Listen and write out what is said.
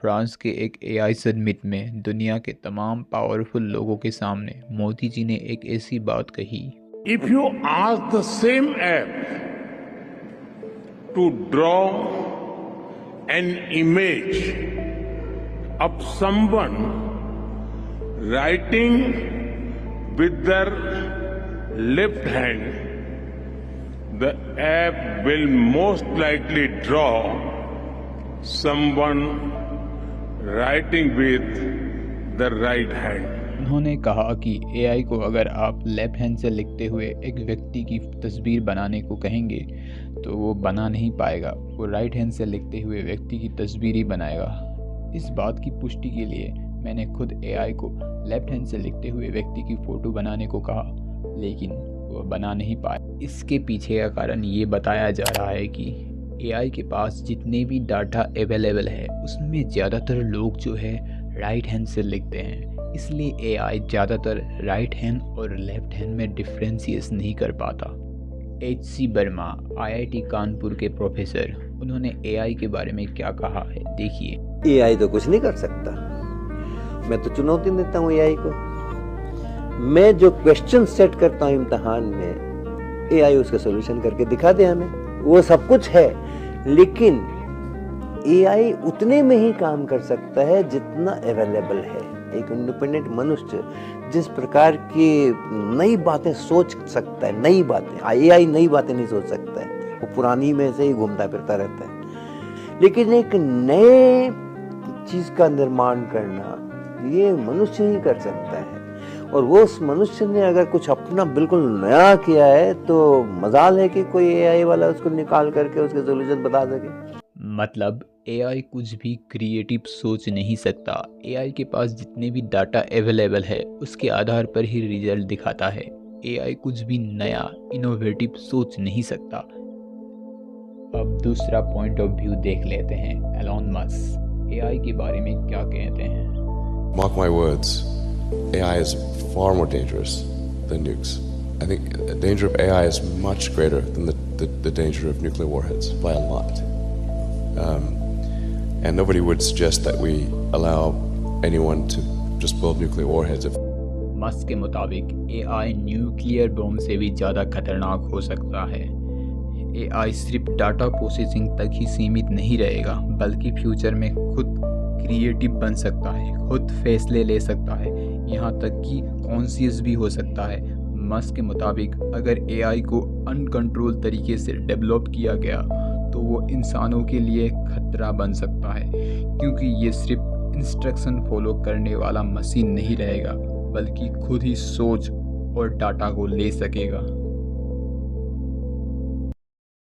France के एक AI summit में दुनिया के तमाम पावरफुल लोगों के सामने मोदी जी ने एक ऐसी बात कही। If you ask the same app to draw an image of someone writing with their left hand, the app will most likely draw someone writing with the right hand. उन्होंने कहा कि एआई को अगर आप लेफ्ट हैंड से लिखते हुए एक व्यक्ति की तस्वीर बनाने को कहेंगे तो वो बना नहीं पाएगा, वो राइट हैंड से लिखते हुए व्यक्ति की तस्वीर ही बनाएगा। इस बात की पुष्टि के लिए मैंने खुद एआई को लेफ्ट हैंड से लिखते हुए व्यक्ति की फ़ोटो बनाने को कहा, लेकिन वो बना नहीं पाया। इसके पीछे का कारण ये बताया जा रहा है कि एआई के पास जितने भी डाटा अवेलेबल है उसमें ज़्यादातर लोग जो है राइट हैंड से लिखते हैं, इसलिए एआई ज़्यादातर राइट हैंड और लेफ्ट हैंड में डिफ्रेंशिएट नहीं कर पाता। HC वर्मा IIT कानपुर के प्रोफेसर, उन्होंने एआई के बारे में क्या कहा है, देखिए। एआई तो कुछ नहीं कर सकता, मैं तो चुनौती देता हूँ एआई को। मैं जो क्वेश्चन सेट करता हूँ इम्तिहान में, एआई उसका सोल्यूशन करके दिखा दे हमें, वो सब कुछ है। लेकिन एआई उतने में ही काम कर सकता है जितना अवेलेबल है। एक इंडिपेंडेंट मनुष्य जिस प्रकार की नई बातें सोच सकता है, नई बातें, एआई नई बातें नहीं सोच सकता है, वो पुरानी में से ही घूमता फिरता रहता है। लेकिन एक नए चीज का निर्माण करना ये मनुष्य ही कर सकता है, और वो उस मनुष्य ने अगर कुछ अपना बिल्कुल नया किया है तो मजाल है कि कोई एआई वाला उसको निकाल करके उसके सोल्यूशन बता सके। मतलब एआई कुछ भी क्रिएटिव सोच नहीं सकता। एआई के पास जितने भी डाटा अवेलेबल है उसके आधार पर ही रिजल्ट दिखाता है। एआई कुछ भी नया इनोवेटिव सोच नहीं सकता। अब दूसरा पॉइंट ऑफ व्यू देख लेते हैं। एलॉन मस्क एआई के बारे में क्या कहते हैं। Mark my words, AI is far more dangerous than nukes. I think the danger of AI is much greater than the danger of nuclear warheads by a lot. And nobody would suggest that we allow anyone to just build nuclear warheads. Musk के मुताबिक AI nuclear bomb से भी ज़्यादा खतरनाक हो सकता है। AI सिर्फ डाटा प्रोसेसिंग तक ही सीमित नहीं रहेगा, बल्कि फ्यूचर में खुद क्रिएटिव बन सकता है, खुद फैसले ले सकता है, यहाँ तक कि कॉन्शियस भी हो सकता है। मस्क के मुताबिक अगर एआई को अनकंट्रोल तरीके से डेवलप किया गया तो वो इंसानों के लिए खतरा बन सकता है, क्योंकि ये सिर्फ इंस्ट्रक्शन फॉलो करने वाला मशीन नहीं रहेगा, बल्कि खुद ही सोच और डाटा को ले सकेगा।